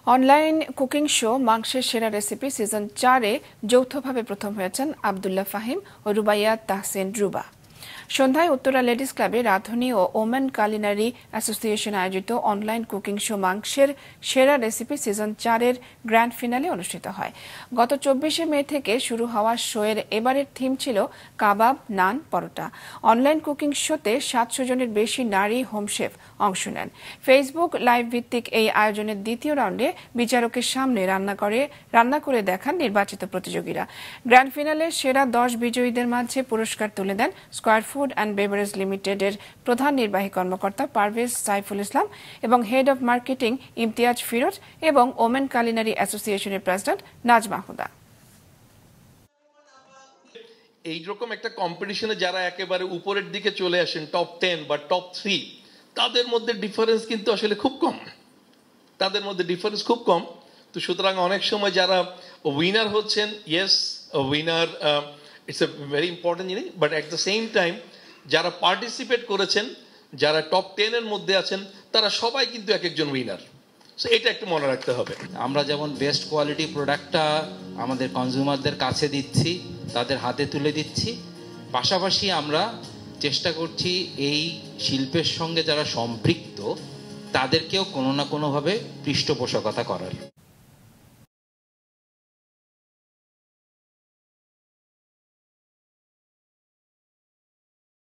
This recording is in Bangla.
অনলাইন কুকিং শো মাংসের সেরা রেসিপি সিজন 4-এ যৌথভাবে প্রথম হয়েছেন আব্দুল্লাহ ফাহিম ও রুবাইয়া তাহসিন রুবা। সন্ধ্যায় উত্তরা লেডিস ক্লাবে রাঁধুনি ও ওমেন কালিনারি অ্যাসোসিয়েশন আয়োজিত অনলাইন কুকিং শো মাংসের সেরা রেসিপি সিজন 4-এর গ্র্যান্ড ফিনালে অনুষ্ঠিত হয়। গত 24শে মে থেকে শুরু হওয়া শোয়ের এবারের থিম ছিল কাবাব, নান, পরোটা। অনলাইন কুকিং শোতে 700 জনের বেশি নারী হোম শেফ অংশ নেন। ফেসবুক লাইভ ভিত্তিক এই আয়োজনের দ্বিতীয় রাউন্ডে বিচারকের সামনে রান্না করে দেখান নির্বাচিত প্রতিযোগীরা। গ্র্যান্ড ফিনালে সেরা 10 বিজয়ীদের মাঝে পুরস্কার তুলে দেন স্কয়ার ফুড অ্যান্ড বেভারেজ লিমিটেডের প্রধান নির্বাহী কর্মকর্তা পারভেজ সাইফুল ইসলাম এবং head of marketing Imtiaz Firoz এবং ওমেন কালিনারি অ্যাসোসিয়েশনের প্রেসিডেন্ট নাজমা হুদা। এইরকম একটা কম্পিটিশনে যারা একেবারে উপরের দিকে চলে আসেন, টপ 10 বা টপ 3, তাদের মধ্যে ডিফারেন্স কিন্তু আসলে খুব কম। তো সুতরাং অনেক সময় যারা উইনার হচ্ছেন, yes winner, it's a very important জিনিস, but at the same time যারা পার্টিসিপেট করেছেন, যারা টপ 10 এর মধ্যে আছেন, তারা সবাই কিন্তু এক একজন উইনার। সো এটা একটু মনে রাখতে হবে। আমরা যেমন বেস্ট কোয়ালিটি প্রোডাক্টটা আমাদের কনজিউমারদের কাছে দিচ্ছি, তাদের হাতে তুলে দিচ্ছি, পাশাপাশি আমরা চেষ্টা করছি এই শিল্পের সঙ্গে যারা সম্পৃক্ত তাদেরকেও কোনো না কোনোভাবে পৃষ্ঠপোষকতা করার।